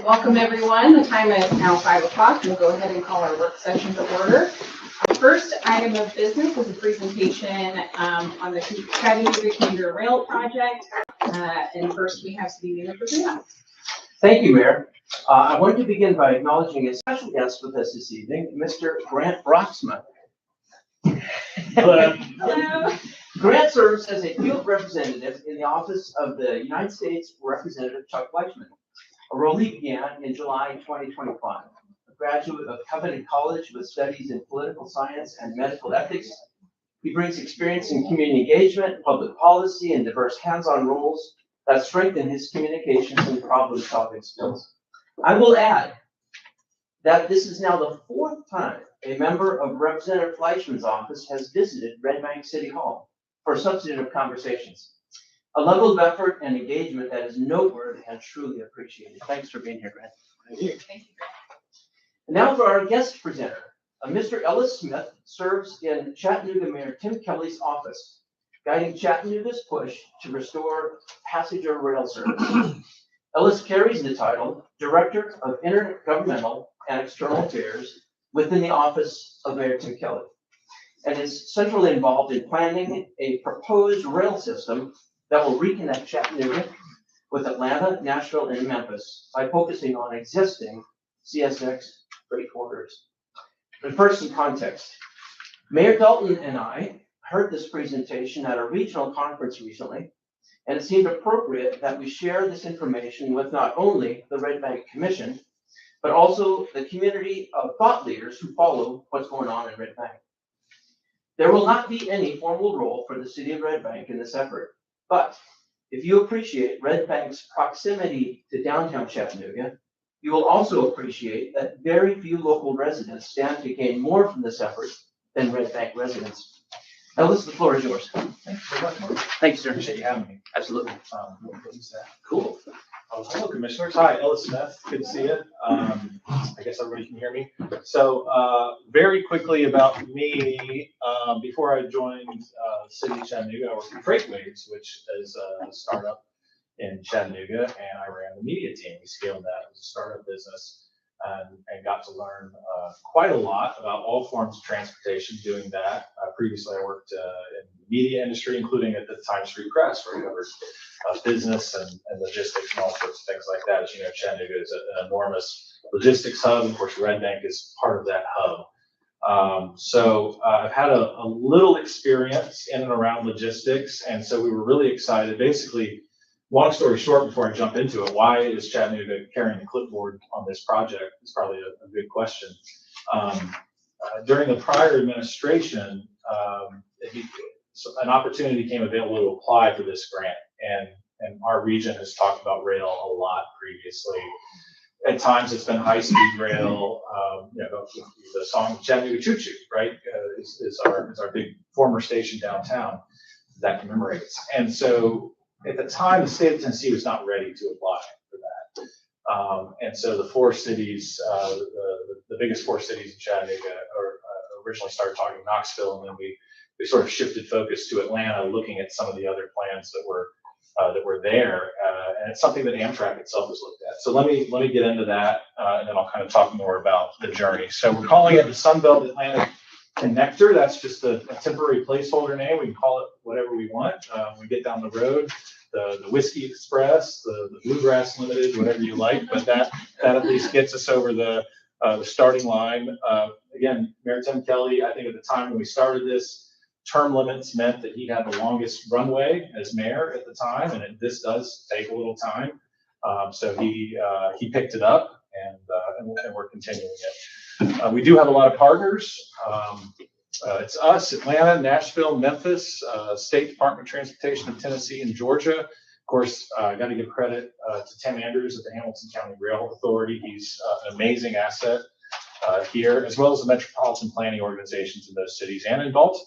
Welcome everyone. The time is now 5 o'clock. We'll go ahead and call our work session to order. Our first item of business is a presentation on the Chattanooga Commuter Rail project. And first we have Steve Present. Thank you, Mayor. I want to begin by acknowledging a special guest with us this evening, Mr. Grant Broxma. Hello. Grant serves as a field representative in the office of the United States Representative Chuck Fleischman, a role he began in July 2025. A graduate of Covenant College with studies in political science and medical ethics, he brings experience in community engagement, public policy, and diverse hands-on roles that strengthen his communications and problem-solving skills. I will add that this is now the fourth time a member of Representative Fleischman's office has visited Red Bank City Hall for substantive conversations. A level of effort and engagement that is noteworthy and truly appreciated. Thanks for being here, Grant. Thank you. And now for our guest presenter. Mr. Ellis Smith serves in Chattanooga Mayor Tim Kelly's office, guiding Chattanooga's push to restore passenger rail service. Ellis carries the title Director of Intergovernmental and External Affairs within the office of Mayor Tim Kelly, and is centrally involved in planning a proposed rail system that will reconnect Chattanooga with Atlanta, Nashville, and Memphis by focusing on existing CSX freight corridors. But first, some context. Mayor Dalton and I heard this presentation at a regional conference recently, and it seemed appropriate that we share this information with not only the Red Bank Commission, but also the community of thought leaders who follow what's going on in Red Bank. There will not be any formal role for the city of Red Bank in this effort, but if you appreciate Red Bank's proximity to downtown Chattanooga, you will also appreciate that very few local residents stand to gain more from this effort than Red Bank residents. Ellis, the floor is yours. Thanks very much, Mark. Thank you, sir. Appreciate you having me. Absolutely. What is that? Cool. Hello, Commissioners. Hi, Ellis Smith. Good to see you. I guess everybody can hear me. So very quickly about me, before I joined the city of Chattanooga, I worked at Freightways, which is a startup in Chattanooga, and I ran the media team. We scaled that as a startup business and got to learn quite a lot about all forms of transportation doing that. Previously, I worked in the media industry, including at the Times Street Press, where I covered business and logistics and all sorts of things like that. As you know, Chattanooga is an enormous logistics hub. Of course, Red Bank is part of that hub. So I've had a little experience in and around logistics, and so we were really excited. Basically, long story short, before I jump into it, why is Chattanooga carrying the clipboard on this project? Is probably a good question. During the prior administration, an opportunity became available to apply for this grant, and our region has talked about rail a lot previously. At times, it's been high-speed rail. The song "Chattanooga Choo Choo," right, is our big former station downtown that commemorates. And so, at the time, the state of Tennessee was not ready to apply for that. And so the four cities, the biggest four cities in Chattanooga originally started talking Knoxville, and then we sort of shifted focus to Atlanta, looking at some of the other plans that were there. And it's something that Amtrak itself has looked at. So let me get into that, and then I'll kind of talk more about the journey. So we're calling it the Sunbelt Atlantic Connector. That's just a temporary placeholder name. We can call it whatever we want. We get down the road, the Whiskey Express, the Bluegrass Limited, whatever you like, but that at least gets us over the starting line. Again, Mayor Tim Kelly, I think at the time when we started this, term limits meant that he had the longest runway as mayor at the time, and this does take a little time. So he picked it up, and we're continuing it. We do have a lot of partners. It's us, Atlanta, Nashville, Memphis, State Department of Transportation of Tennessee and Georgia. Of course, I got to give credit to Tim Andrews at the Hamilton County Rail Authority. He's an amazing asset here, as well as the metropolitan planning organizations in those cities and in Baltimore.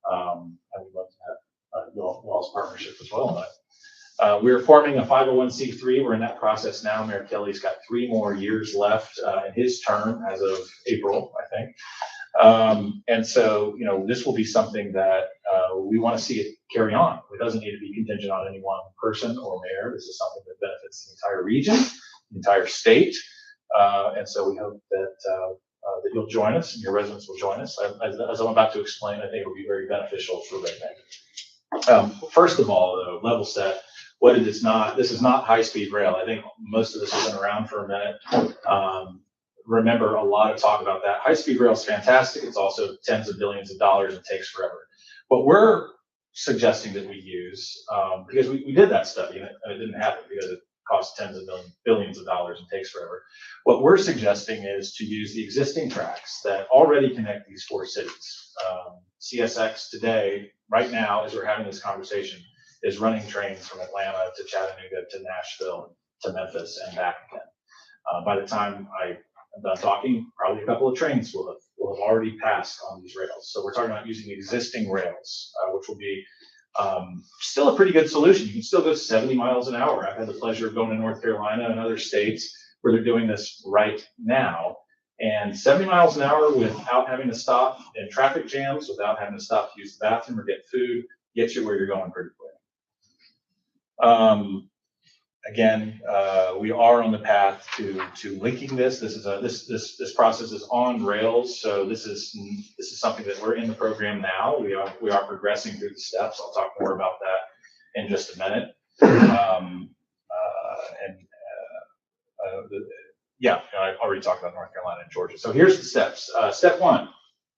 And we'd love to have y'all's partnership as well on that. We're forming a 501c3. We're in that process now. Mayor Kelly's got 3 more years left in his term as of April, I think. And so, this will be something that we want to see it carry on. It doesn't need to be contingent on any one person or mayor. This is something that benefits the entire region. entire state. And so we hope that you'll join us and your residents will join us. As I'm about to explain, I think it will be very beneficial for Red Bank. First of all, though, level set, what it is not, this is not high-speed rail. I think most of this has been around for a minute. Remember a lot of talk about that. High-speed rail is fantastic. It's also tens of billions of dollars and takes forever. What we're suggesting that we use, because we did that study and it didn't happen because it costs tens of billions of dollars and takes forever. What we're suggesting is to use the existing tracks that already connect these 4 cities. CSX today, right now, as we're having this conversation, is running trains from Atlanta to Chattanooga to Nashville to Memphis and back again. By the time I'm done talking, probably a couple of trains will have already passed on these rails. So we're talking about using existing rails, which will be still a pretty good solution. You can still go 70 miles an hour. I've had the pleasure of going to North Carolina and other states where they're doing this right now. And 70 miles an hour without having to stop in traffic jams, without having to stop to use the bathroom or get food, gets you where you're going pretty quick. Again, we are on the path to linking this. This process is on rails, so this is something that we're in the program now. We are progressing through the steps. I'll talk more about that in just a minute. Yeah, I already talked about North Carolina and Georgia. So here's the steps. Step 1,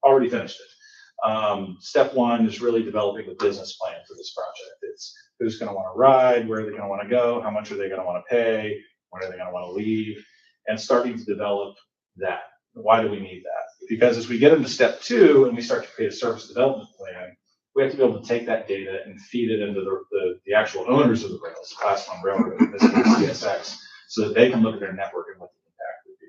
already finished it. Step 1 is really developing the business plan for this project. It's who's going to want to ride, where are they going to want to go, how much are they going to want to pay, when are they going to want to leave, and starting to develop that. Why do we need that? Because as we get into step 2 and we start to create a service development plan, we have to be able to take that data and feed it into the actual owners of the rails, Class 1 railroad, in this case CSX, so that they can look at their network and what the impact would be.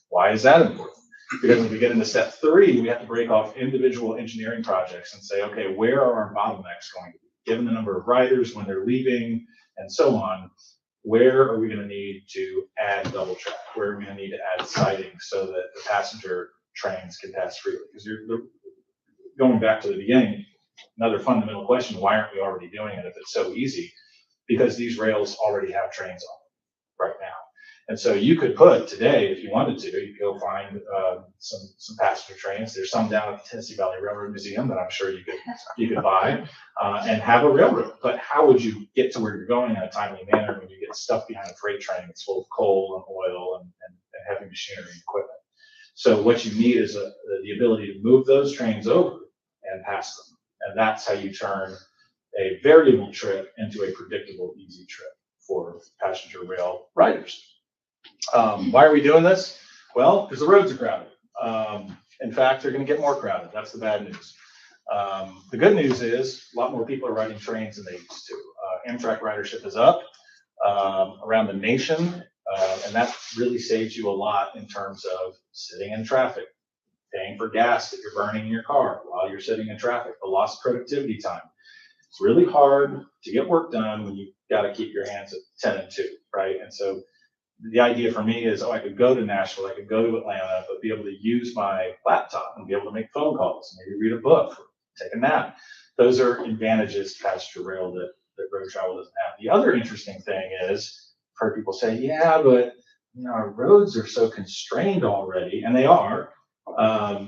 Why is that important? Because when we get into step 3, we have to break off individual engineering projects and say, okay, where are our bottlenecks going to be? Given the number of riders, when they're leaving, and so on, where are we going to need to add double track? Where are we going to need to add siding so that the passenger trains can pass freely? Because you're going back to the beginning, another fundamental question, why aren't we already doing it if it's so easy? Because these rails already have trains on them right now. And so you could put today, if you wanted to, you could go find some passenger trains. There's some down at the Tennessee Valley Railroad Museum that I'm sure you could buy and have a railroad. But how would you get to where you're going in a timely manner when you get stuck behind a freight train that's full of coal and oil and heavy machinery and equipment? So what you need is the ability to move those trains over and pass them. And that's how you turn a variable trip into a predictable, easy trip for passenger rail riders. Why are we doing this? Well, because the roads are crowded. In fact, they're going to get more crowded. That's the bad news. The good news is a lot more people are riding trains than they used to. Amtrak ridership is up around the nation, and that really saves you a lot in terms of sitting in traffic, paying for gas that you're burning in your car while you're sitting in traffic, the lost productivity time. It's really hard to get work done when you've got to keep your hands at 10 and 2, right? And so the idea for me is, I could go to Nashville, I could go to Atlanta, but be able to use my laptop and be able to make phone calls, maybe read a book, take a nap. Those are advantages to passenger rail that road travel doesn't have. The other interesting thing is, I've heard people say, yeah, but our roads are so constrained already, and they are.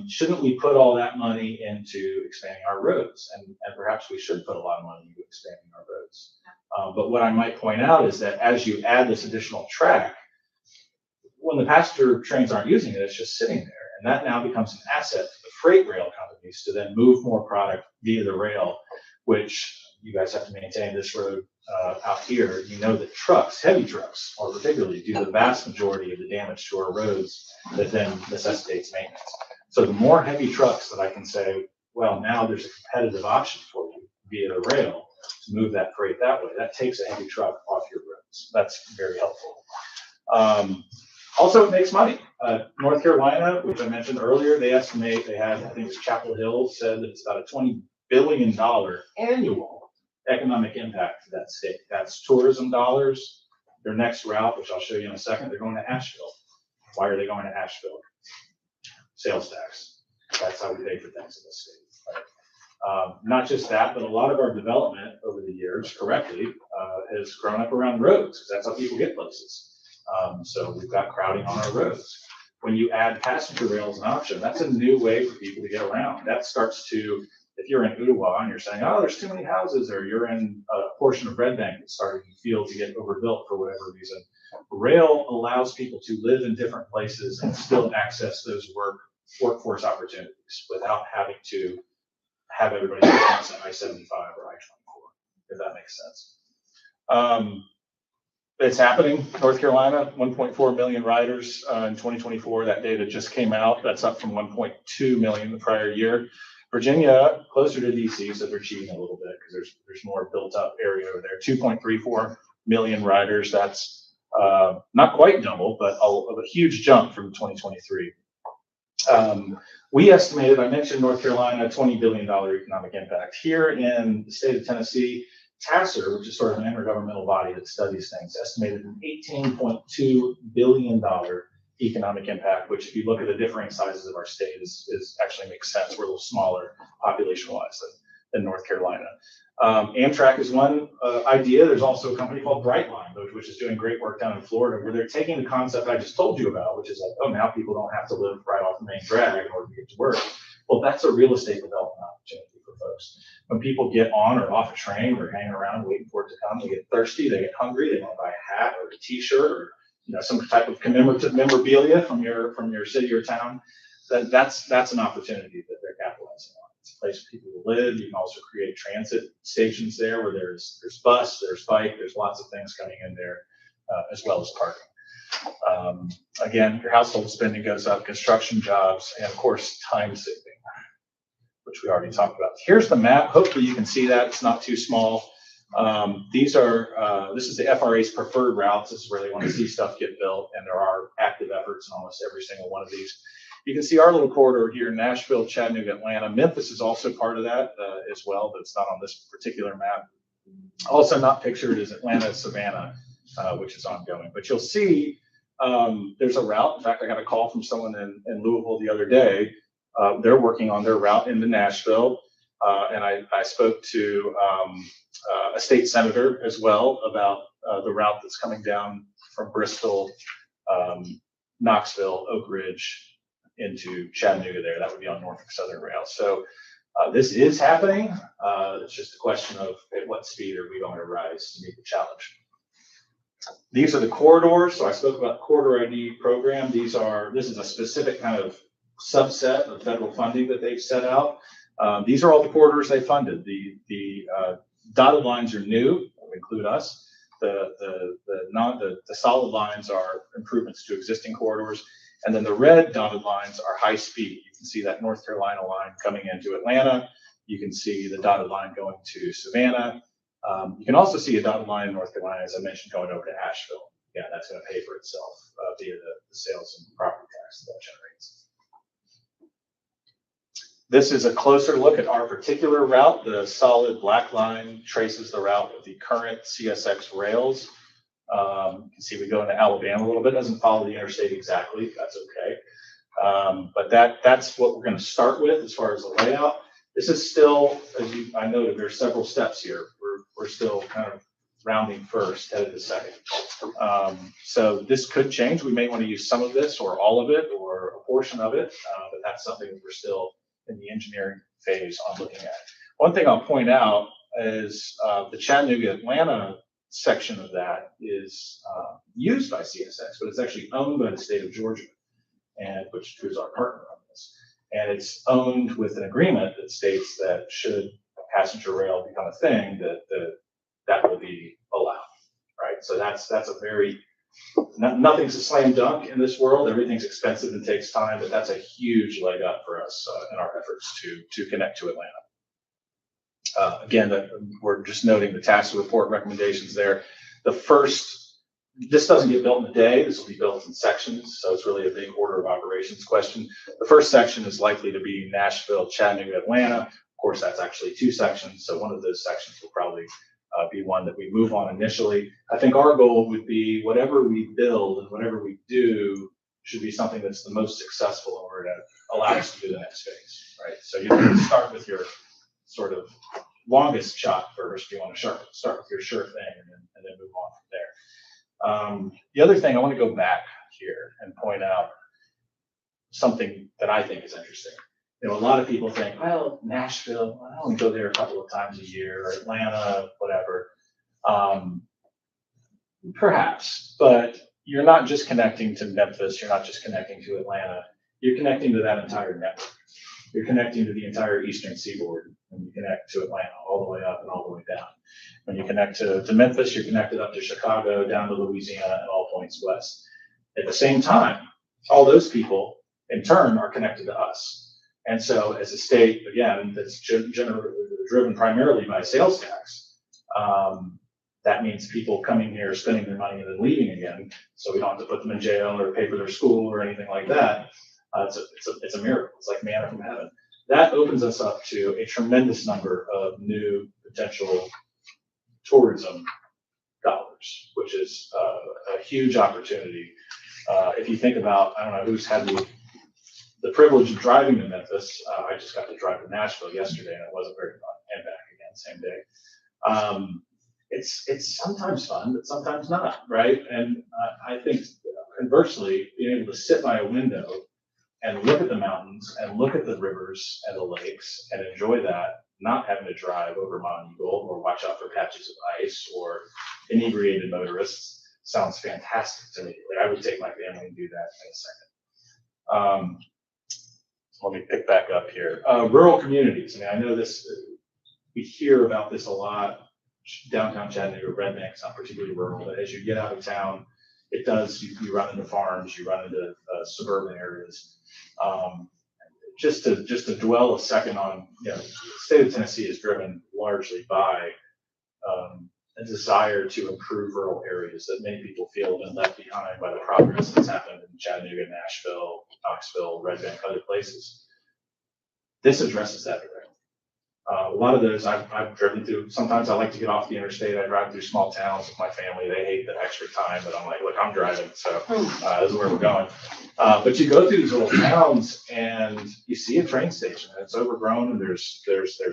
Shouldn't we put all that money into expanding our roads? And perhaps we should put a lot of money into expanding our roads. But what I might point out is that as you add this additional track, when the passenger trains aren't using it, it's just sitting there. And that now becomes an asset to the freight rail companies to then move more product via the rail, which you guys have to maintain this road out here. You know that trucks, heavy trucks, or particularly do the vast majority of the damage to our roads that then necessitates maintenance. So the more heavy trucks that I can say, well, now there's a competitive option for you via the rail to move that freight that way. That takes a heavy truck off your roads. That's very helpful. Also, it makes money. North Carolina, which I mentioned earlier, they estimate they had, I think it was Chapel Hill said that it's about a $20 billion annual economic impact to that state. That's tourism dollars. Their next route, which I'll show you in a second, they're going to Asheville. Why are they going to Asheville? Sales tax. That's how we pay for things in this state. Right? Not just that, but a lot of our development over the years, correctly, has grown up around roads, because that's how people get places. So we've got crowding on our roads. When you add passenger rail as an option, that's a new way for people to get around. That starts to, if you're in Ottawa and you're saying, oh, there's too many houses, or you're in a portion of Red Bank that's starting to feel to get overbuilt for whatever reason, rail allows people to live in different places and still access those workforce opportunities without having to have everybody cross I-75 or I-24, if that makes sense. It's happening. North Carolina, 1.4 million riders in 2024. That data just came out. That's up from 1.2 million the prior year. Virginia, closer to DC, so they're cheating a little bit because there's more built up area over there. 2.34 million riders. That's not quite double, but a huge jump from 2023. We estimated, I mentioned North Carolina, $20 billion economic impact. Here in the state of Tennessee, TASER, which is sort of an intergovernmental body that studies things, estimated an $18.2 billion economic impact, which if you look at the differing sizes of our state is actually makes sense. We're a little smaller population-wise than North Carolina. Amtrak is one idea. There's also a company called Brightline, which is doing great work down in Florida, where they're taking the concept I just told you about, which is like, oh, now people don't have to live right off the main drag in order to get to work. Well, that's a real estate development opportunity for folks. When people get on or off a train or hanging around waiting for it to come, they get thirsty, they get hungry, they want to buy a hat or a T-shirt or some type of commemorative memorabilia from your city or town. That's an opportunity that they're capitalizing on. It's a place for people to live. You can also create transit stations there where there's bus, there's bike, there's lots of things coming in there, as well as parking. Again, your household spending goes up, construction jobs, and of course, time saving, which we already talked about. Here's the map. Hopefully you can see that. It's not too small. This is the FRA's preferred routes. This is where they want to see stuff get built, and there are active efforts in almost every single one of these. You can see our little corridor here, Nashville, Chattanooga, Atlanta. Memphis is also part of that as well, but it's not on this particular map. Also not pictured is Atlanta, Savannah, which is ongoing. But you'll see there's a route. In fact, I got a call from someone in Louisville the other day. They're working on their route into Nashville. And I spoke to a state senator as well about the route that's coming down from Bristol, Knoxville, Oak Ridge into Chattanooga there. That would be on Norfolk Southern Rail. So this is happening. It's just a question of at what speed are we going to rise to meet the challenge. These are the corridors. So I spoke about the corridor ID program. This is a specific kind of subset of federal funding that they've set out. These are all the corridors they funded. The dotted lines are new, that include us. The solid lines are improvements to existing corridors. And then the red dotted lines are high speed. You can see that North Carolina line coming into Atlanta. You can see the dotted line going to Savannah. You can also see a dotted line in North Carolina, as I mentioned, going over to Asheville. Yeah, that's going to pay for itself via the sales and property tax that generates. This is a closer look at our particular route. The solid black line traces the route of the current CSX rails. You can see we go into Alabama a little bit. It doesn't follow the interstate exactly. That's okay. But that's what we're going to start with as far as the layout. This is still, I noted, there's several steps here. We're still kind of rounding first, headed to second. So this could change. We may want to use some of this or all of it or a portion of it, but that's something that we're still in the engineering phase on looking at. One thing I'll point out is the Chattanooga, Atlanta section of that is used by CSX, but it's actually owned by the state of Georgia, and who's our partner on this. And it's owned with an agreement that states that should passenger rail become a thing, that will be allowed, right? So that's a very, nothing's a slam dunk in this world. Everything's expensive and takes time, but that's a huge leg up for us in our efforts to connect to Atlanta. Again, we're just noting the task report recommendations there. This doesn't get built in a day. This will be built in sections, so it's really a big order of operations question. The first section is likely to be Nashville, Chattanooga, Atlanta. Of course, that's actually 2 sections, so one of those sections will probably be one that we move on initially. I think our goal would be whatever we build and whatever we do should be something that's the most successful in order to allow us to do the next phase, right? So you want to start with your sort of longest shot first. You want to start with your sure thing and then move on from there. The other thing, I want to go back here and point out something that I think is interesting. A lot of people think, well, Nashville, I only go there a couple of times a year, or Atlanta, whatever. Perhaps, but you're not just connecting to Memphis, you're not just connecting to Atlanta, you're connecting to that entire network. You're connecting to the entire Eastern Seaboard when you connect to Atlanta, all the way up and all the way down. When you connect to Memphis, you're connected up to Chicago, down to Louisiana, and all points west. At the same time, all those people, in turn, are connected to us. And so as a state, again, that's driven primarily by sales tax, that means people coming here, spending their money, and then leaving again, so we don't have to put them in jail or pay for their school or anything like that. It's a miracle. It's like manna from heaven. That opens us up to a tremendous number of new potential tourism dollars, which is a huge opportunity. If you think about, I don't know who's had the privilege of driving to Memphis. I just got to drive to Nashville yesterday, and it wasn't very fun, and back again, same day. It's sometimes fun, but sometimes not, right? And I think conversely, being able to sit by a window and look at the mountains and look at the rivers and the lakes and enjoy that, not having to drive over Mount Eagle or watch out for patches of ice or inebriated motorists, sounds fantastic to me. Like, I would take my family and do that in a second. Let me pick back up here. Rural communities. I mean, I know this, we hear about this a lot. Downtown Chattanooga, Red Bank's not particularly rural, but as you get out of town, it does, you run into farms, you run into suburban areas. Just to dwell a second on, the state of Tennessee is driven largely by a desire to improve rural areas that many people feel have been left behind by the progress that's happened in Chattanooga, Nashville, Knoxville, Red Bank, other places. This addresses that directly. A lot of those I've driven through. Sometimes I like to get off the interstate. I drive through small towns with my family. They hate the extra time, but I'm like, look, I'm driving, so this is where we're going. But you go through these little towns and you see a train station and it's overgrown and there's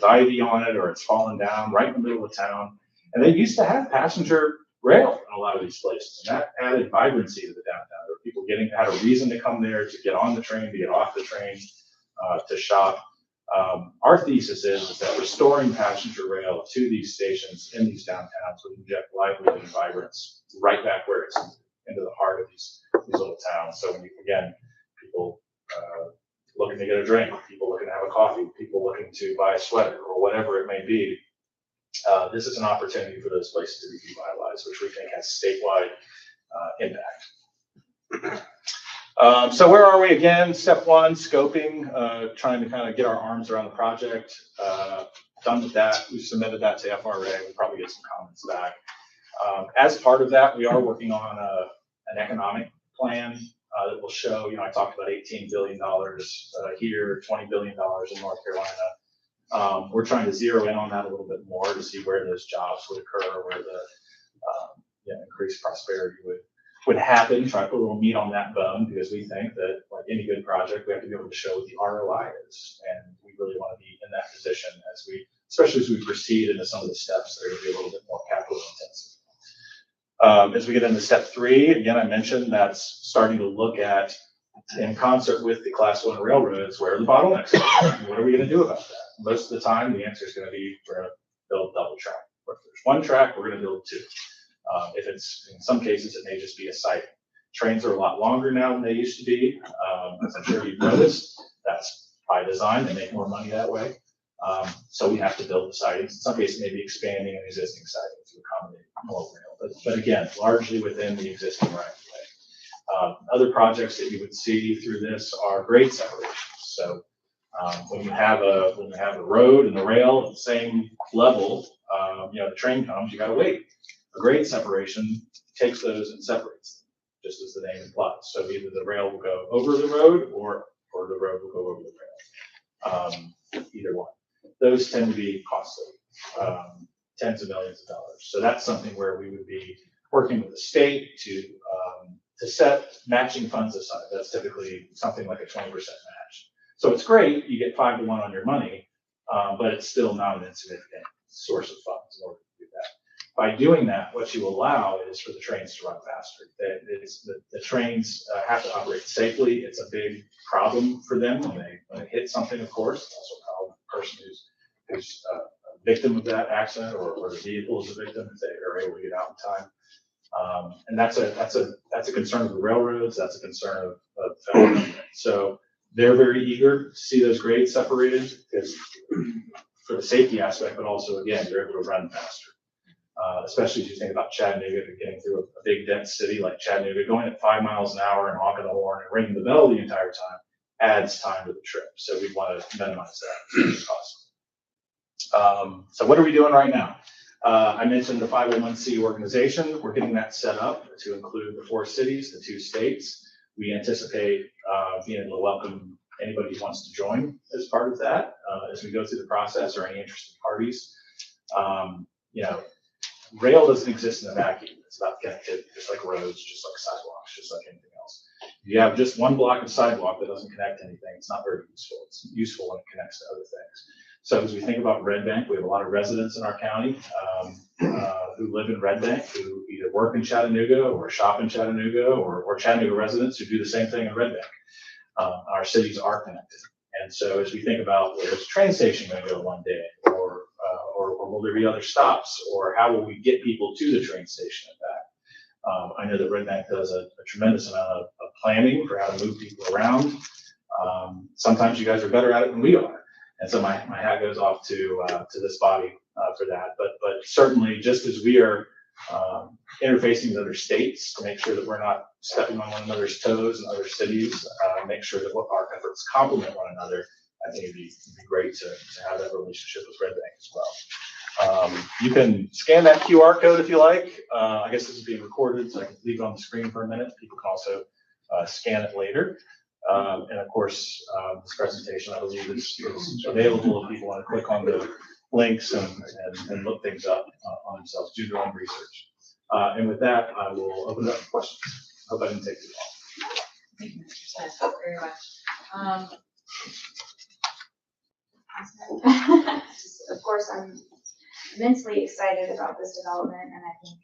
ivy on it or it's fallen down right in the middle of town. And they used to have passenger rail in a lot of these places, and that added vibrancy to the downtown. There were people had a reason to come there, to get on the train, to get off the train, to shop. Our thesis is that restoring passenger rail to these stations in these downtowns would inject livelihood and vibrance right back where it's into the heart of these little towns. So when people looking to get a drink, people looking to have a coffee, people looking to buy a sweater or whatever it may be, this is an opportunity for those places to be revitalized, which we think has statewide impact. So where are we again? Step one, scoping, trying to kind of get our arms around the project. Done with that. We submitted that to FRA. We'll probably get some comments back. As part of that, we are working on an economic plan that will show, I talked about $18 billion here, $20 billion in North Carolina. We're trying to zero in on that a little bit more to see where those jobs would occur, where the increased prosperity would happen. Try to put a little meat on that bone, because we think that, like any good project, we have to be able to show what the ROI is, and we really want to be in that position especially as we proceed into some of the steps that are going to be a little bit more capital intensive. As we get into step 3, again, I mentioned that's starting to look at, in concert with the Class 1 railroads, where are the bottlenecks are. What are we going to do about that? Most of the time, the answer is going to be, we're going to build double track. Or if there's one track, we're going to build 2. If it's, in some cases, it may just be a site. Trains are a lot longer now than they used to be. As I'm sure you've noticed, that's by design. They make more money that way. So we have to build the sidings. In some cases, maybe expanding an existing siding to accommodate more rail. But again, largely within the existing right of way. Other projects that you would see through this are grade separations. So when you have a road and the rail at the same level, the train comes, you got to wait. A grade separation takes those and separates them, just as the name implies. So either the rail will go over the road or the road will go over the rail. Either one. Those tend to be costly, tens of millions of dollars. So that's something where we would be working with the state to set matching funds aside. That's typically something like a 20% match. So it's great, you get 5 to 1 on your money, but it's still not an insignificant source of funds in order to do that. By doing that, what you allow is for the trains to run faster. The trains have to operate safely. It's a big problem for them when they hit something, of course. It's also a problem for the person who's a victim of that accident, or the vehicle is a victim if they are able to get out in time. And that's a concern of the railroads. That's a concern of the federal government. So they're very eager to see those grades separated because for the safety aspect, but also again, you're able to run faster. Especially as you think about Chattanooga, getting through a big dense city like Chattanooga, going at 5 miles an hour and honking the horn and ringing the bell the entire time adds time to the trip. So we want to minimize that as much as possible. So what are we doing right now? I mentioned the 501c organization. We're getting that set up to include the 4 cities, the 2 states. We anticipate being able to welcome anybody who wants to join as part of that as we go through the process, or any interested parties. Rail doesn't exist in a vacuum. It's about connectivity, just like roads, just like sidewalks, just like anything else. If you have just one block of sidewalk that doesn't connect to anything, it's not very useful. It's useful when it connects to other things. So as we think about Red Bank, we have a lot of residents in our county who live in Red Bank, who either work in Chattanooga or shop in Chattanooga, or Chattanooga residents who do the same thing in Red Bank. Our cities are connected. And so as we think about where's the train station going to go one day, or will there be other stops, or how will we get people to the train station and back? I know that Red Bank does a tremendous amount of planning for how to move people around. Sometimes you guys are better at it than we are. And so my hat goes off to this body for that. But certainly, just as we are interfacing with other states to make sure that we're not stepping on one another's toes in other cities, make sure that our efforts complement one another, I think it'd be great to have that relationship with Red Bank as well. You can scan that QR code if you like. I guess this is being recorded, so I can leave it on the screen for a minute. People can also scan it later. And of course, this presentation, I believe, is available if people want to click on the links and look things up on themselves, do their own research. And with that, I will open it up for questions. Hope I didn't take too long. Thank you, Mr. Smith, very much. Of course, I'm immensely excited about this development, and I think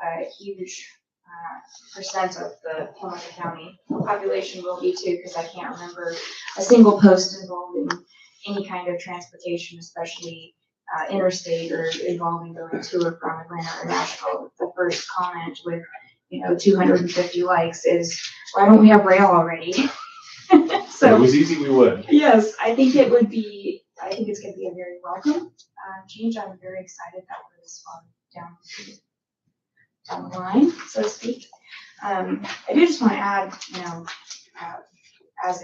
a huge percent of the Hamilton County population will be too, because I can't remember a single post involving any kind of transportation, especially interstate or involving going to or from Atlanta or Nashville. The first comment with 250 likes is, why don't we have rail already? So if it was easy, we would. yes, I think it's going to be a very welcome change. I'm very excited that we're this far down the line, so to speak. I do just want to add, as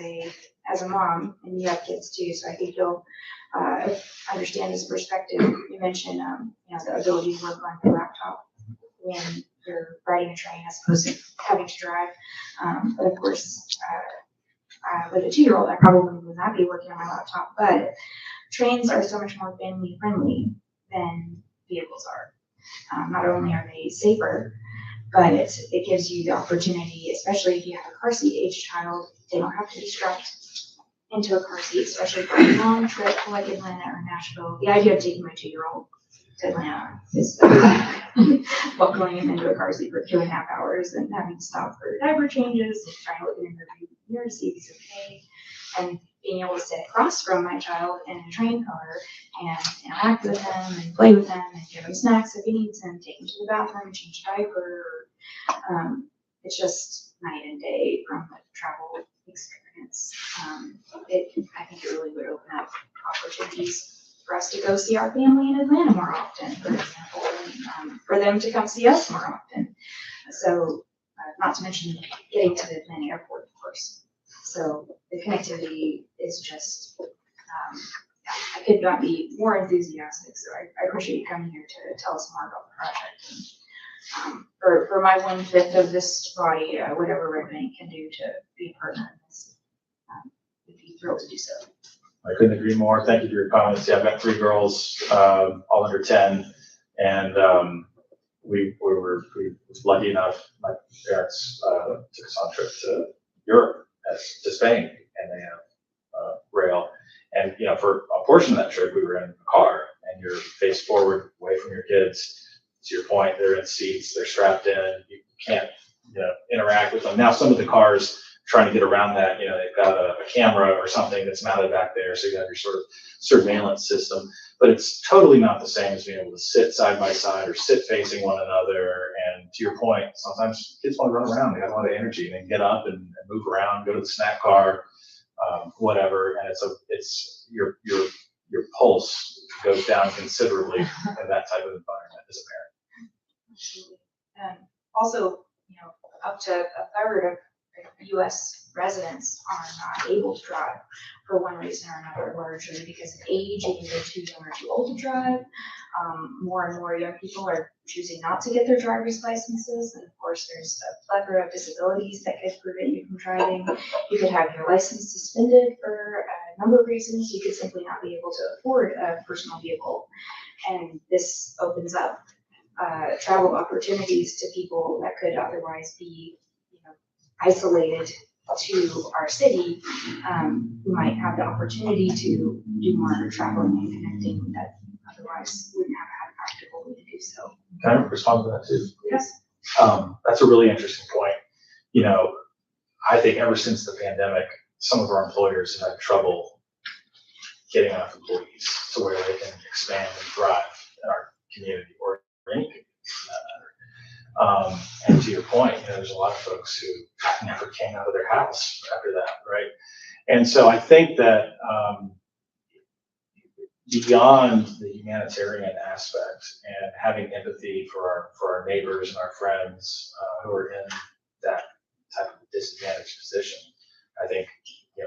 a mom, and you have kids too, so I think you'll understand this perspective. You mentioned, the ability to work on your laptop when you're riding a train as opposed to having to drive. But of course, with a 2-year-old, I probably would not be working on my laptop, but trains are so much more family friendly than vehicles are. Not only are they safer, but it gives you the opportunity, especially if you have a car seat age child, they don't have to be strapped into a car seat, especially for a long trip like Atlanta or Nashville. The idea of taking my 2-year-old to Atlanta is buckling him into a car seat for 2.5 hours and having to stop for diaper changes, and trying to look in the mirror to see if he's okay, and being able to sit across from my child in a train car and interact with him and play with him and give him snacks if he needs them, take him to the bathroom and change a diaper. It's just night and day from the travel experience. I think it really would open up opportunities for us to go see our family in Atlanta more often, for example, and for them to come see us more often. So, not to mention getting to the Atlanta airport, of course. So the connectivity is just, I could not be more enthusiastic. So I appreciate you coming here to tell us more about the project. And, for my 1/5 of this body, whatever Red Bank can do to be a partner in this, we'd be thrilled to do so. I couldn't agree more. Thank you for your comments. Yeah, I've got 3 girls, all under 10, and we were lucky enough. My parents took us on a trip to Europe, to Spain, and they have rail. And for a portion of that trip, we were in a car, and you're face forward, away from your kids, to your point, they're in seats, they're strapped in, you can't, interact with them. Now, some of the cars trying to get around that, they've got a camera or something that's mounted back there, so you have your sort of surveillance system. But it's totally not the same as being able to sit side by side or sit facing one another. And to your point, sometimes kids want to run around, they have a lot of energy, and they can get up and move around, go to the snack car, whatever. And it's your pulse goes down considerably in that type of environment as a parent. Absolutely. Also, up to a third of US residents are not able to drive for one reason or another, largely because of age, either they're too young or too old to drive. More and more young people are choosing not to get their driver's licenses. And of course, there's a plethora of disabilities that could prevent you from driving. You could have your license suspended for a number of reasons. You could simply not be able to afford a personal vehicle. And this opens up travel opportunities to people that could otherwise be isolated to our city, who might have the opportunity to do more traveling and connecting that otherwise wouldn't have had a practical way to do so. Can I respond to that too? Yes. That's a really interesting point. I think ever since the pandemic, some of our employers have had trouble getting enough employees to where they can expand and thrive in our community or any community for that matter. And to your point, there's a lot of folks who never came out of their house after that, right? And so I think that beyond the humanitarian aspect and having empathy for our neighbors and our friends who are in that type of disadvantaged position, I think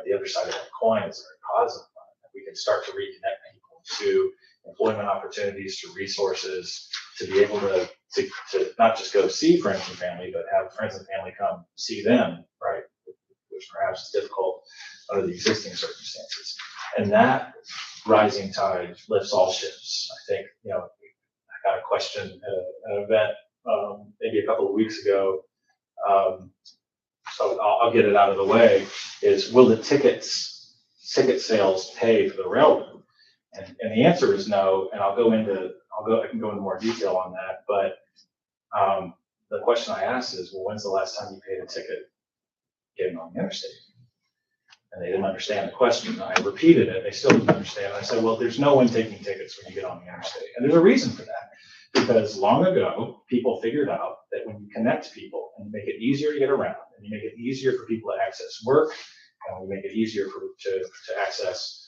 the other side of that coin is very positive. We can start to reconnect people to employment opportunities, to resources, to be able to not just go see friends and family, but have friends and family come see them, right? Which perhaps is difficult under the existing circumstances. And that rising tide lifts all ships. I think, I got a question at an event maybe a couple of weeks ago. So I'll get it out of the way, is will the ticket sales pay for the railroad? And the answer is no, and I can go into more detail on that, but the question I asked is, well, when's the last time you paid a ticket getting on the interstate? And they didn't understand the question. I repeated it, they still didn't understand. I said, well, there's no one taking tickets when you get on the interstate. And there's a reason for that, because long ago, people figured out that when you connect people and make it easier to get around, and you make it easier for people to access work, and we make it easier to access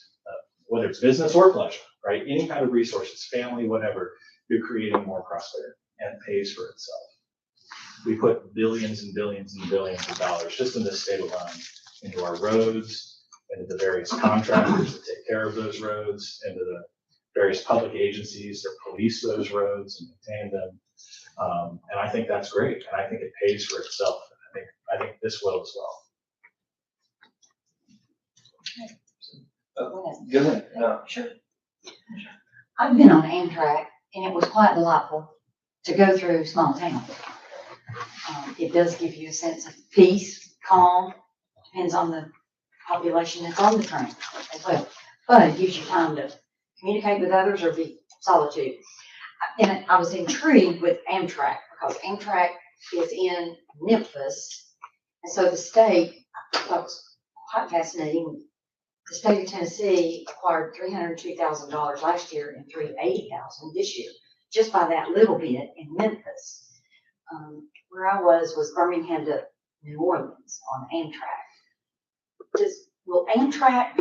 whether it's business or pleasure, right? Any kind of resources, family, whatever, you're creating more prosperity, and it pays for itself. We put billions and billions and billions of dollars just in this state alone into our roads, into the various contractors that take care of those roads, into the various public agencies that police those roads and maintain them. And I think that's great, and I think it pays for itself. I think this will as well. Go ahead. Sure. I've been on Amtrak, and it was quite delightful to go through small towns. It does give you a sense of peace, calm, depends on the population that's on the train as well. But it gives you time to communicate with others or be solitude. And I was intrigued with Amtrak because Amtrak is in Memphis. And so the state, I thought was quite fascinating. The state of Tennessee acquired $302,000 last year and $380,000 this year, just by that little bit in Memphis. Where I was Birmingham to New Orleans on Amtrak. Will Amtrak,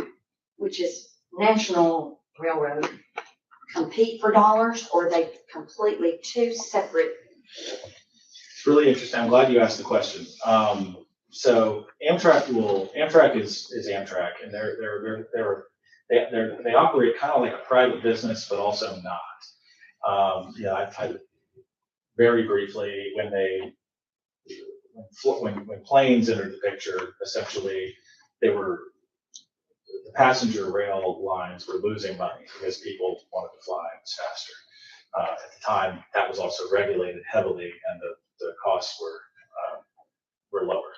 which is National Railroad, compete for dollars, or are they completely two separate? It's really interesting. I'm glad you asked the question. So Amtrak is Amtrak, and they operate kind of like a private business, but also not. I very briefly when planes entered the picture, essentially the passenger rail lines were losing money because people wanted to fly. It was faster. At the time, that was also regulated heavily, and the costs were lower.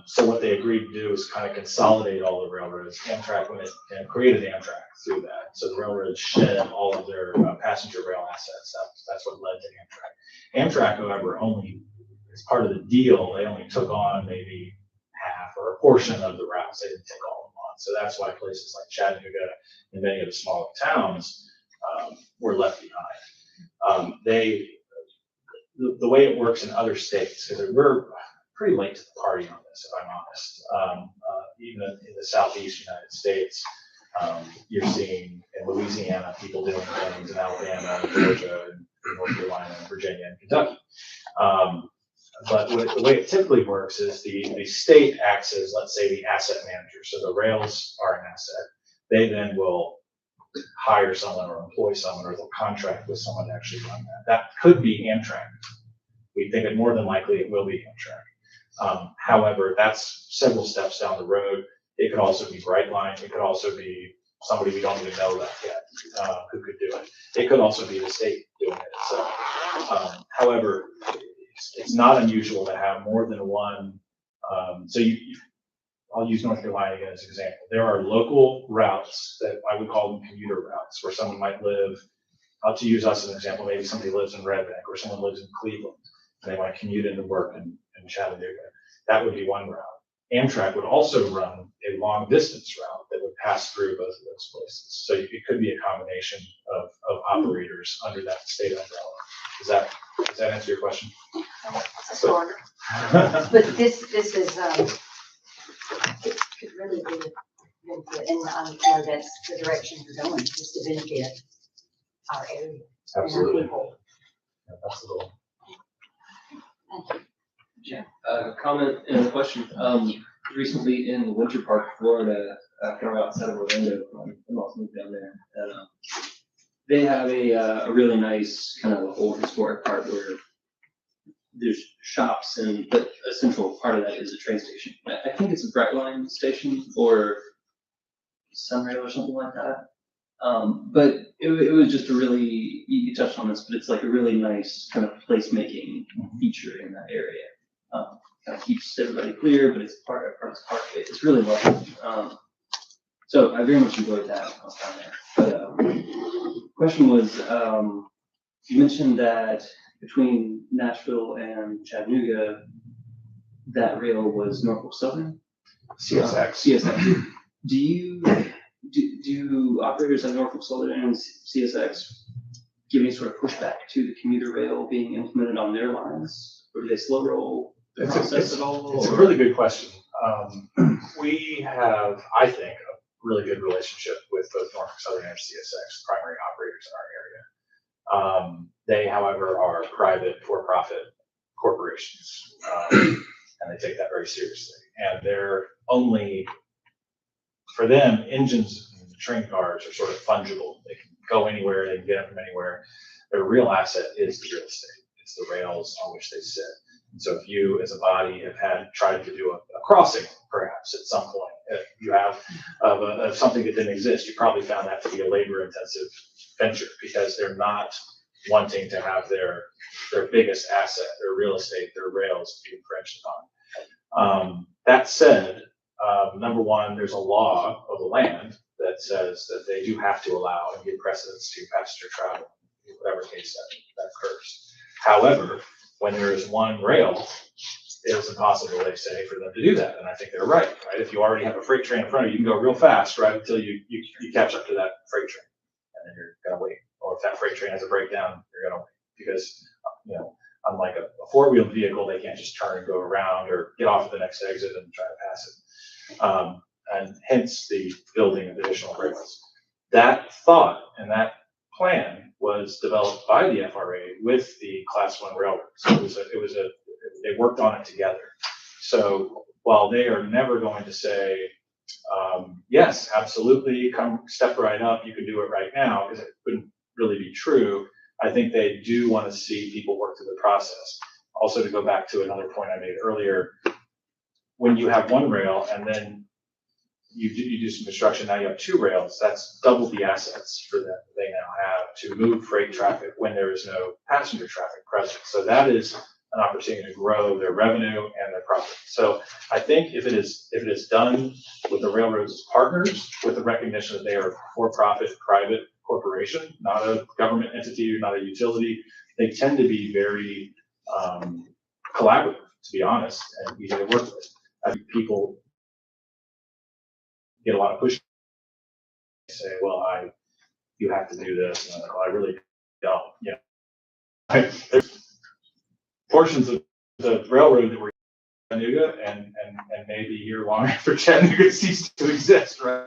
So what they agreed to do is kind of consolidate all the railroads. Amtrak, when it created Amtrak through that, So the railroad shed all of their passenger rail assets. That's what led to Amtrak. Amtrak, however, only as part of the deal, they only took on maybe half or a portion of the routes. They didn't take all of them on. So that's why places like Chattanooga and many of the smaller towns were left behind. The way it works in other states, because we're pretty late to the party on this, if I'm honest. Even in the southeast United States, you're seeing in Louisiana people doing things, in Alabama, and Georgia, and North Carolina, and Virginia, and Kentucky. But the way it typically works is the state acts as, let's say, the asset manager. So the rails are an asset. They then will hire someone or employ someone, or they'll contract with someone to actually run that. That could be Amtrak. We think it more than likely it will be Amtrak. However, that's several steps down the road. It could also be Brightline. It could also be somebody we don't even know that yet who could do it. It could also be the state doing it itself. However, it's not unusual to have more than one. I'll use North Carolina again as an example. There are local routes that I would call them commuter routes, where someone might live, to use us as an example, maybe somebody lives in Red Bank or someone lives in Cleveland and they want to commute into work in Chattanooga. That would be one route. Amtrak would also run a long distance route that would pass through both of those places. So it could be a combination of operators under that state umbrella. Does that answer your question? Sort of. But this is, it could really be a benefit, and I know that's the direction you're going, is to benefit our area and our Absolutely. people. That's the goal. Comment and a question. Recently in Winter Park, Florida, kind of outside of Orlando, I'm also moved down there, and they have a really nice kind of old historic part where there's shops, but a central part of that is a train station. I think it's a Brightline station or Sunrail or something like that. But it was just a really, you touched on this, but it's like a really nice kind of placemaking feature in that area. Kind of keeps everybody clear, but it's part of it. It's really lovely. So I very much enjoyed that when I was down there. But question was, you mentioned that between Nashville and Chattanooga, that rail was Norfolk Southern? CSX. CSX. Do operators at Norfolk Southern and CSX give any sort of pushback to the commuter rail being implemented on their lines? Or do they slow roll the process at all? It's a really good question. We have, I think, a really good relationship with both Norfolk Southern and CSX, primary operators in our area. They, however, are private for-profit corporations, and they take that very seriously. And they're only, for them, engines and train cars are sort of fungible. They can go anywhere, they can get them from anywhere. Their real asset is the real estate. It's the rails on which they sit. And so if you, as a body, have tried to do a crossing, perhaps at some point, if you have of something that didn't exist, you probably found that to be a labor-intensive venture, because they're not wanting to have their biggest asset, their real estate, their rails be infringed upon. That said, number one, there's a law of the land that says that they do have to allow and give precedence to passenger travel, in whatever case that occurs. However, when there is one rail, it is impossible, they say, for them to do that. And I think they're right? If you already have a freight train in front of you, you can go real fast, right, until you catch up to that freight train. And then you're gonna wait. Or if that freight train has a breakdown, you're gonna wait. Because, unlike a four-wheeled vehicle, they can't just turn and go around or get off at the next exit and try to pass it. And hence the building of additional rails. That thought and that plan was developed by the FRA with the Class 1 railroads. So they worked on it together. So while they are never going to say, yes, absolutely, come step right up, you can do it right now, because it wouldn't really be true, I think they do want to see people work through the process. Also, to go back to another point I made earlier, when you have one rail and then you do some construction, now you have two rails, that's double the assets for them they now have to move freight traffic when there is no passenger traffic present. So that is an opportunity to grow their revenue and their profit. So I think if it is done with the railroads as partners, with the recognition that they are a for-profit private corporation, not a government entity, not a utility, they tend to be very collaborative, to be honest, and easy to work with. I think people get a lot of push. They say, well, you have to do this, and I'm like, well, I really don't. You know, there's portions of the railroad that were in Chattanooga and maybe here long after Chattanooga ceased to exist, right?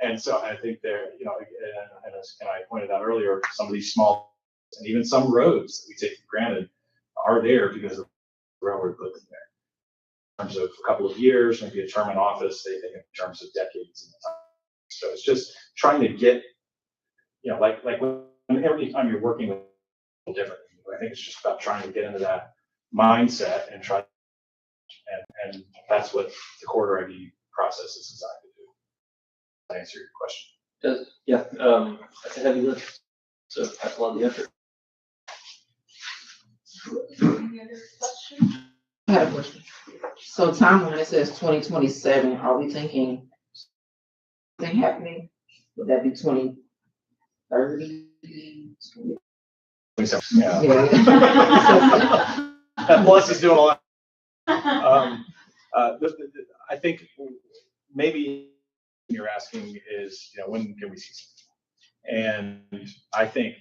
And so I think there, you know, and as I pointed out earlier, some of these small and even some roads that we take for granted are there because of the railroad put them there. In terms of a couple of years, maybe a term in office, they think in terms of decades. So it's just trying to get, you know, like when every time you're working with people different, I think it's just about trying to get into that mindset and try, and that's what the quarter ID process is designed to do. That answer your question. That's a heavy lift, so that's a lot of the effort. Any other questions? I had a question. So time when it says 2027, are we thinking thing happening? Would that be 2030? Yeah. Yeah. Plus, he's doing a lot. I think maybe you're asking is, you know, when can we see something? And I think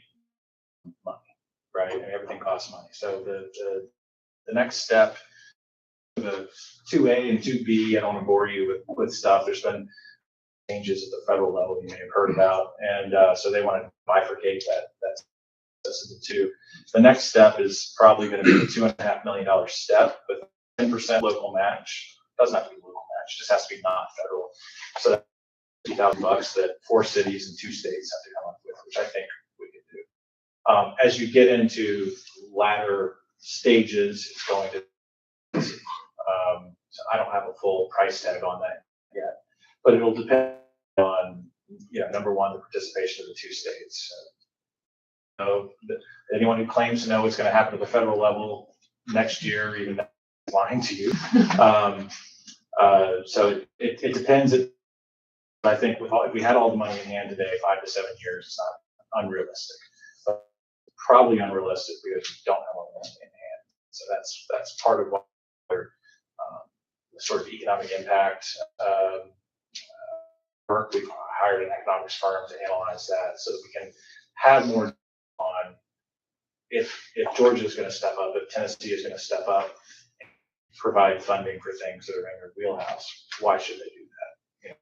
money, right? And everything costs money. So the next step, the 2A and 2B, I don't want to bore you with stuff. There's been changes at the federal level you may have heard about, and so they want to bifurcate that into two. The next step is probably going to be a $2.5 million step with 10% local match. Doesn't have to be local match; just has to be not federal. So that's $50,000 that 4 cities and 2 states have to come up with, which I think we can do. As you get into latter stages, it's going to. So I don't have a full price tag on that yet, but it'll depend on, you know, number one, the participation of the 2 states. Anyone who claims to know what's going to happen at the federal level next year, even is lying to you. So it depends. I think if we had all the money in hand today, 5 to 7 years, it's not unrealistic, but probably unrealistic because we don't have all the money in hand. So that's part of what the sort of economic impact work. We've hired an economics firm to analyze that so that we can have more on if Georgia is going to step up, if Tennessee is going to step up, and provide funding for things that are in their wheelhouse. Why should they do that? You know,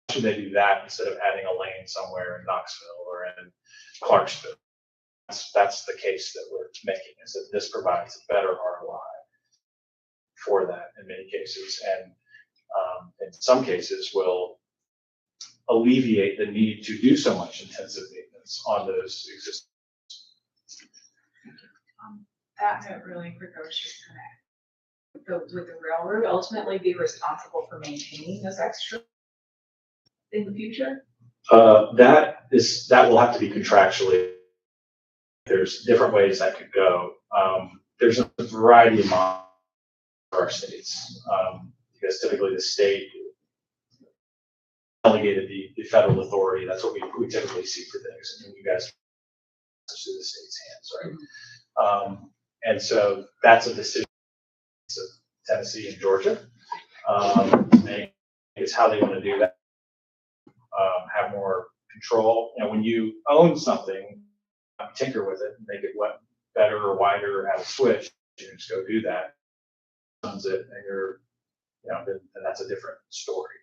why should they do that instead of adding a lane somewhere in Knoxville or in Clarksville? That's the case that we're making, is that this provides a better ROI for that in many cases, and in some cases will alleviate the need to do so much intensive maintenance on those existing. That note really quick, I was just gonna, would the railroad ultimately be responsible for maintaining those extra in the future? That will have to be contractually. There's different ways that could go. There's a variety of models for our states, because typically the state delegated the federal authority. That's what we typically see for things, and you guys to the state's hands, right? And so that's a decision of Tennessee and Georgia. It's how they want to do that. Have more control. You know, when you own something, tinker with it, make it better or wider, add a switch, you just go do that. Owns it, and you're, you know, then that's a different story.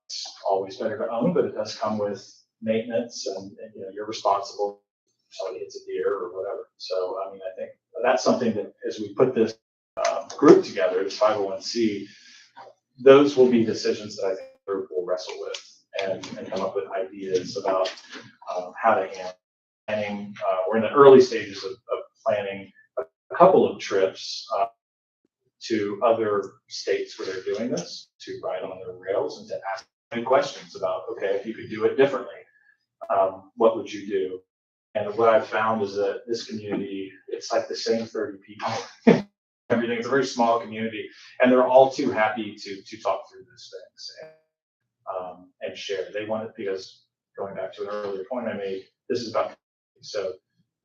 It's always better to own, but it does come with maintenance, and you know, you're responsible if somebody hits a deer or whatever. So, I mean, I think that's something that as we put this group together, this 501c, those will be decisions that I think the group will wrestle with and come up with ideas about how to handle planning. We're in the early stages of planning a couple of trips to other states where they're doing this, to ride on their rails and to ask questions about, okay, if you could do it differently, what would you do? And what I've found is that this community, it's like the same 30 people everything. It's a very small community, and they're all too happy to talk through these things and share. They want it because, going back to an earlier point I made, this is about, so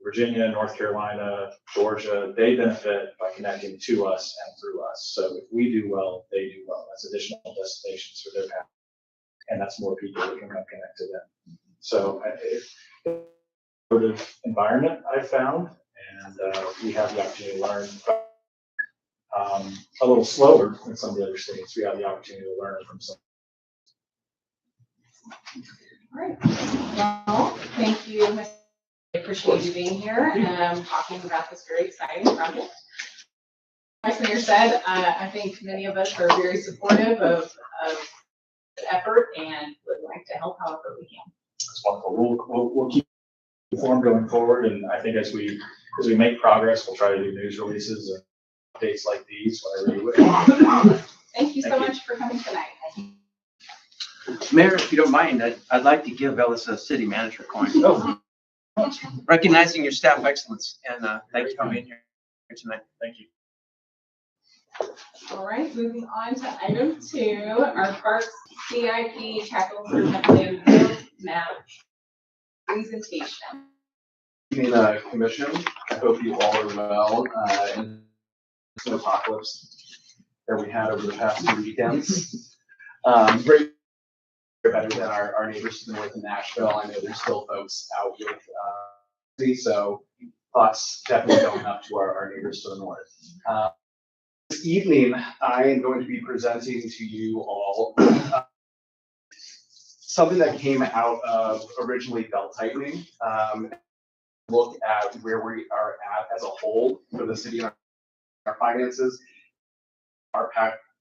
Virginia, North Carolina, Georgia, they benefit by connecting to us and through us. So if we do well, they do well. That's additional destinations for their path, and that's more people that can come connect to them. So it's a supportive environment I've found, and we have the opportunity to learn. A little slower than some of the other states. We have the opportunity to learn from some. All right. Well, thank you. I appreciate you being here and talking about this very exciting project. As Mayor said, I think many of us are very supportive of the effort and would like to help however we can. That's wonderful. We'll keep informed going forward, and I think as we make progress, we'll try to do news releases and updates like these. Thank you so much for coming tonight. Mayor, if you don't mind, I'd like to give Ellis a city manager coin. Oh, Recognizing your staff excellence, and thanks for being here tonight. thank you. All right, moving on to item 2, our Parks CIP capital improvement plan roadmap presentation. Evening, Commission. I hope you all are well in the apocalypse that we had over the past 2 weekends. Great, better than our neighbors to the north in Nashville. I know there's still folks out with so thoughts definitely going up to our neighbors to the north. This evening, I am going to be presenting to you all something that came out of originally belt tightening. Look at where we are at as a whole for the city and our finances. Our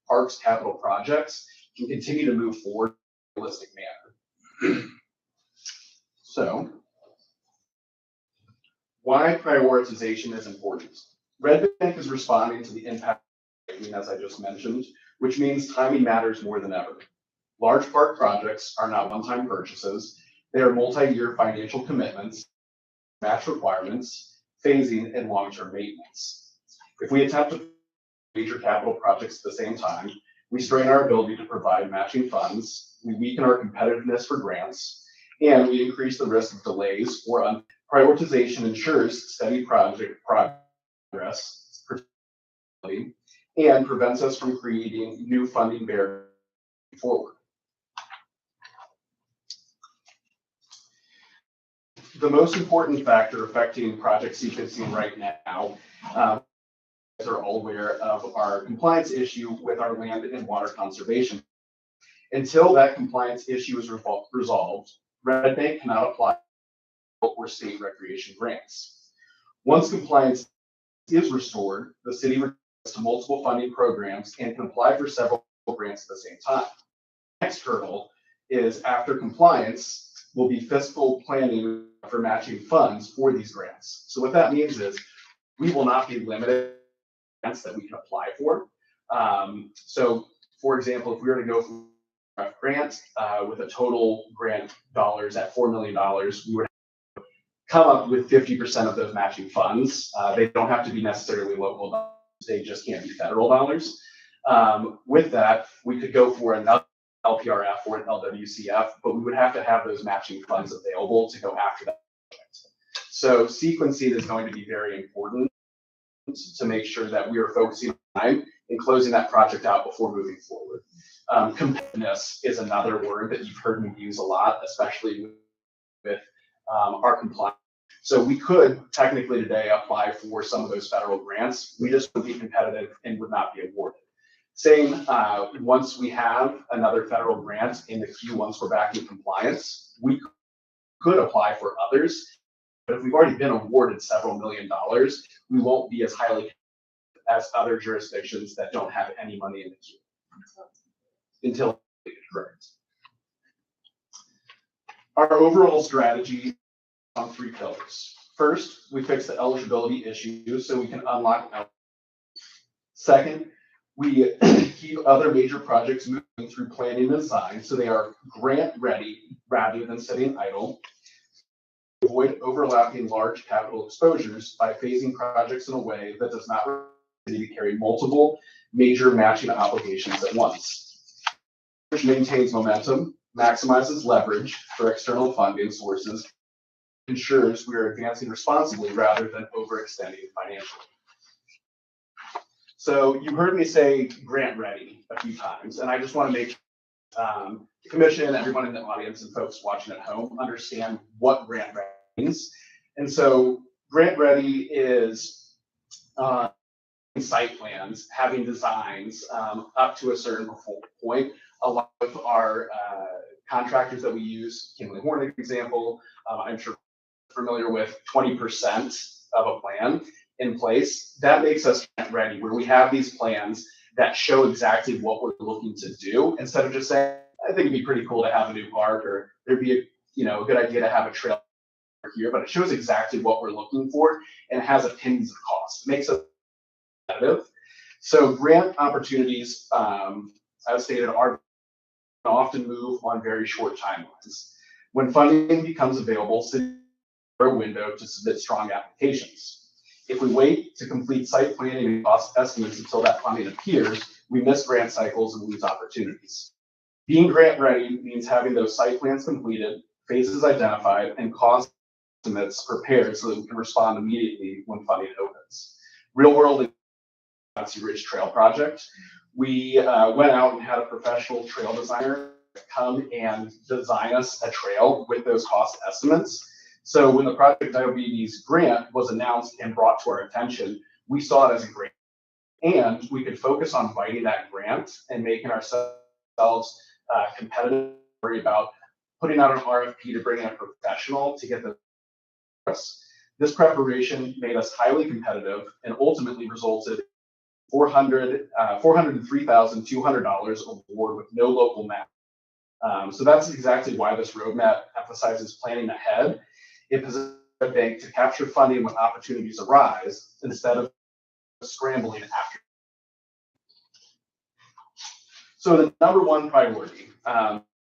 parks capital projects can continue to move forward in a realistic manner. So, why prioritization is important. Red Bank is responding to the impact, as I just mentioned, which means timing matters more than ever. Large park projects are not one-time purchases. They are multi-year financial commitments, match requirements, phasing, and long-term maintenance. If we attempt to major capital projects at the same time, we strain our ability to provide matching funds, we weaken our competitiveness for grants, and we increase the risk of delays or prioritization ensures steady project progress and prevents us from creating new funding barriers forward. The most important factor affecting project sequencing right now, as are all aware of our compliance issue with our land and water conservation. Until that compliance issue is resolved, Red Bank cannot apply for state recreation grants. Once compliance is restored, the city returns to multiple funding programs and can apply for several grants at the same time. Next hurdle is after compliance will be fiscal planning for matching funds for these grants. So what that means is we will not be limited to grants that we can apply for. So for example, if we were to go for a grant with a total grant dollars at $4 million, we would come up with 50% of those matching funds. They don't have to be necessarily local dollars, they just can't be federal dollars. With that, we could go for another LPRF or an LWCF, but we would have to have those matching funds available to go after that project. So sequencing is going to be very important to make sure that we are focusing on time and closing that project out before moving forward. Competitiveness is another word that you've heard me use a lot, especially with our compliance. So we could technically today apply for some of those federal grants. We just would be competitive and would not be awarded. Same, once we have another federal grant in the queue, once we're back in compliance, we could apply for others. But if we've already been awarded several $1 million, we won't be as highly as other jurisdictions that don't have any money in the queue. Until it's correct. Our overall strategy on 3 pillars. First, we fix the eligibility issue so we can unlock. Second, we keep other major projects moving through planning and design so they are grant ready rather than sitting idle. Avoid overlapping large capital exposures by phasing projects in a way that does not to carry multiple major matching obligations at once. Which maintains momentum, maximizes leverage for external funding sources, ensures we are advancing responsibly rather than overextending financially. So you heard me say grant ready a few times, and I just want to make the commission, everyone in the audience, and folks watching at home understand what grant ready means. And so grant ready is site plans, having designs up to a certain point. A lot of our contractors that we use, Kinley Horn example, I'm sure familiar with 20% of a plan in place. That makes us grant ready, where we have these plans that show exactly what we're looking to do, instead of just saying, I think it'd be pretty cool to have a new park, or there'd be a good idea to have a trail here, but it shows exactly what we're looking for and has opinions of cost. It makes us competitive. So grant opportunities, as stated, are often move on very short timelines. When funding becomes available, cities have a window to submit strong applications. If we wait to complete site planning and cost estimates until that funding appears, we miss grant cycles and lose opportunities. Being grant ready means having those site plans completed, phases identified, and cost estimates prepared so that we can respond immediately when funding opens. Real world Sea Ridge Trail project. We went out and had a professional trail designer come and design us a trail with those cost estimates. So when the Project Diabetes grant was announced and brought to our attention, we saw it as a grant, and we could focus on writing that grant and making ourselves competitive. Worry about putting out an RFP to bring in a professional to get the. This preparation made us highly competitive and ultimately resulted in $403,200 award with no local match. So that's exactly why this roadmap emphasizes planning ahead. It positions the bank to capture funding when opportunities arise instead of scrambling after. So the number one priority,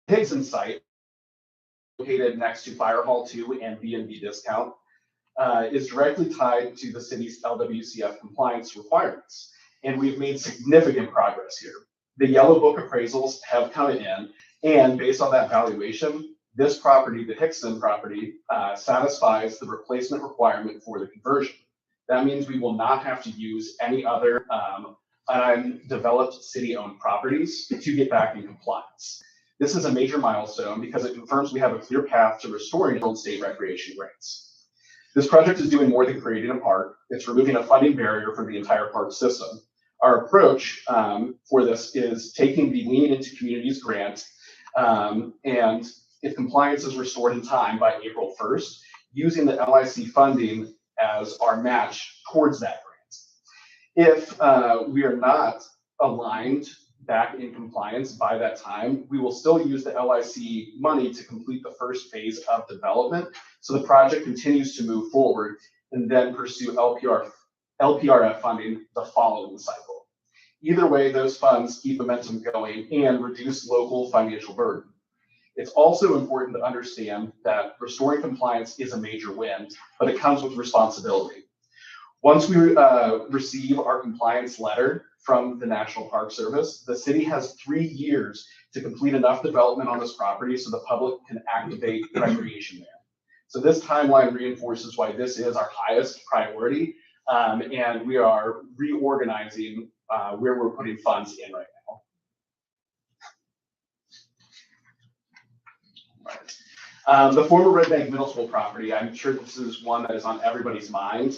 Higson site, located next to Fire Hall 2 and B&B Discount, is directly tied to the city's LWCF compliance requirements. And we've made significant progress here. The Yellow Book appraisals have come in, and based on that valuation, this property, the Higson property, satisfies the replacement requirement for the conversion. That means we will not have to use any other undeveloped city-owned properties to get back in compliance. This is a major milestone because it confirms we have a clear path to restoring old state recreation rights. This project is doing more than creating a park. It's removing a funding barrier for the entire park system. Our approach for this is taking the Leaning Into Communities grant, and if compliance is restored in time by April 1st, using the LIC funding as our match towards that grant. If we are not aligned back in compliance by that time, we will still use the LIC money to complete the first phase of development, so the project continues to move forward, and then pursue LPRF funding the following cycle. Either way, those funds keep momentum going and reduce local financial burden. It's also important to understand that restoring compliance is a major win, but it comes with responsibility. Once we receive our compliance letter from the National Park Service, the city has 3 years to complete enough development on this property so the public can activate recreation there. So this timeline reinforces why this is our highest priority, and we are reorganizing where we're putting funds in right now. The former Red Bank Middle School property, I'm sure this is one that is on everybody's mind.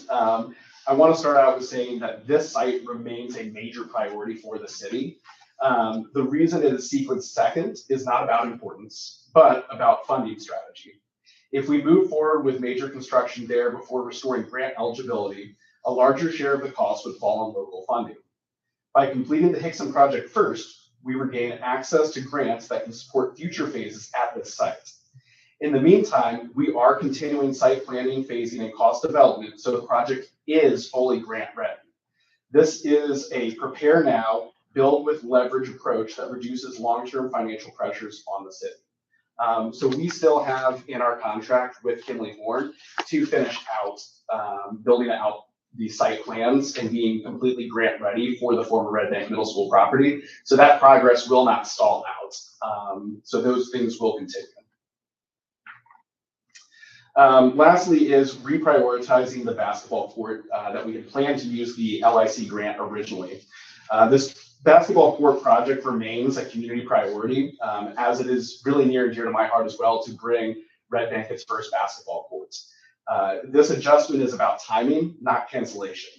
I want to start out with saying that this site remains a major priority for the city. The reason it is sequenced second is not about importance, but about funding strategy. If we move forward with major construction there before restoring grant eligibility, a larger share of the cost would fall on local funding. By completing the Higson project first, we regain access to grants that can support future phases at this site. In the meantime, we are continuing site planning, phasing, and cost development, so the project is fully grant ready. This is a prepare now, build with leverage approach that reduces long-term financial pressures on the city. So we still have in our contract with Kinley Horn to finish out building out the site plans and being completely grant ready for the former Red Bank Middle School property. So that progress will not stall out. So those things will continue. Lastly is reprioritizing the basketball court that we had planned to use the LIC grant originally. This basketball court project remains a community priority, as it is really near and dear to my heart as well to bring Red Bank its first basketball courts. This adjustment is about timing, not cancellation.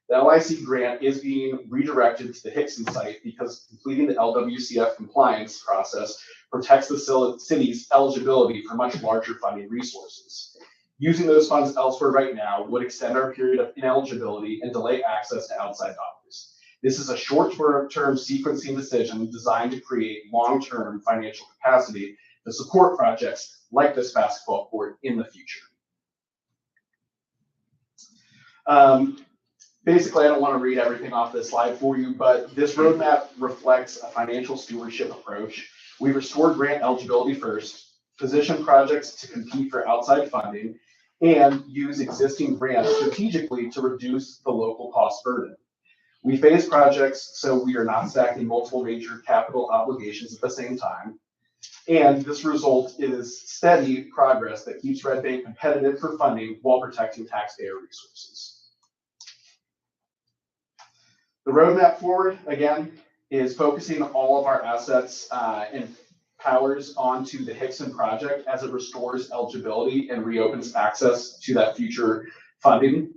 The LIC grant is being redirected to the Hickson site because completing the LWCF compliance process protects the city's eligibility for much larger funding resources. Using those funds elsewhere right now would extend our period of ineligibility and delay access to outside dollars. This is a short-term sequencing decision designed to create long-term financial capacity to support projects like this basketball court in the future. Basically, I don't want to read everything off this slide for you, but this roadmap reflects a financial stewardship approach. We restored grant eligibility first, position projects to compete for outside funding, and use existing grants strategically to reduce the local cost burden. We phase projects so we are not stacking multiple major capital obligations at the same time. And this result is steady progress that keeps Red Bank competitive for funding while protecting taxpayer resources. The roadmap forward, again, is focusing all of our assets and powers onto the Hickson project as it restores eligibility and reopens access to that future funding.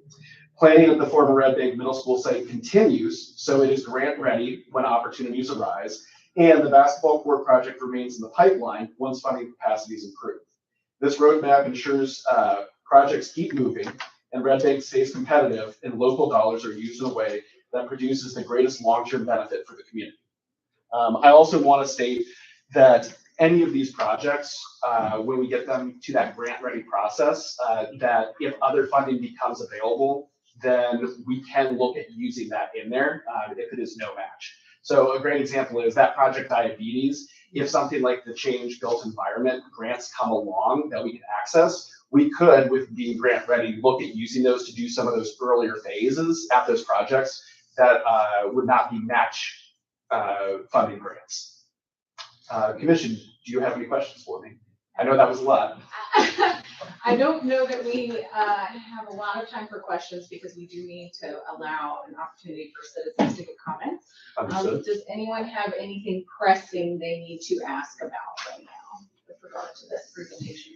Planning at the former Red Bank Middle School site continues, so it is grant ready when opportunities arise, and the basketball court project remains in the pipeline once funding capacity is improved. This roadmap ensures projects keep moving and Red Bank stays competitive and local dollars are used in a way that produces the greatest long-term benefit for the community. I also want to state that any of these projects, when we get them to that grant-ready process, that if other funding becomes available, then we can look at using that in there if it is no match. So a great example is that Project Diabetes. If something like the Change Built Environment grants come along that we can access, we could, with being grant ready, look at using those to do some of those earlier phases at those projects that would not be match funding grants. Commission, do you have any questions for me? I know that was a lot. I don't know that we have a lot of time for questions because we do need to allow an opportunity for citizens to give comments. Understood. Does anyone have anything pressing they need to ask about right now with regard to this presentation?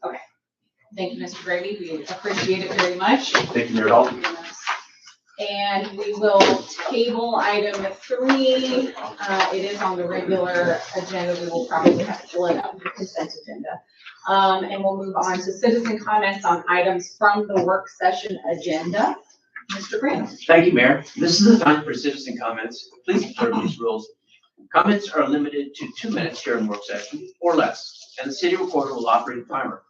Okay. Thank you, Mr. Grady. We appreciate it very much. Thank you, Mayor Dalton. And we will table item 3. It is on the regular agenda. We will probably have to pull it out of the consent agenda. And we'll move on to citizen comments on items from the work session agenda. Mr. Graham. Thank you, Mayor. This is the time for citizen comments. Please observe these rules. Comments are limited to 2 minutes during work session or less, and the city recorder will operate a timer.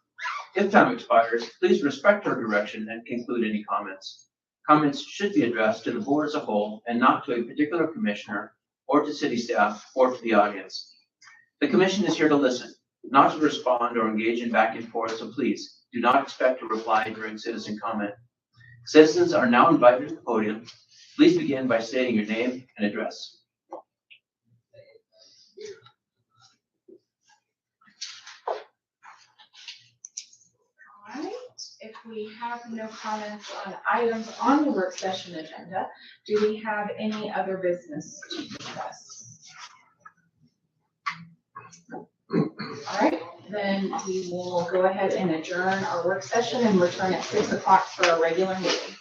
If time expires, please respect our direction and conclude any comments. Comments should be addressed to the board as a whole and not to a particular commissioner or to city staff or to the audience. The commission is here to listen, not to respond or engage in back and forth, so please do not expect to reply during citizen comment. Citizens are now invited to the podium. Please begin by stating your name and address. All right. If we have no comments on items on the work session agenda, do we have any other business to discuss? All right, then we will go ahead and adjourn our work session and return at 6 o'clock for our regular meeting.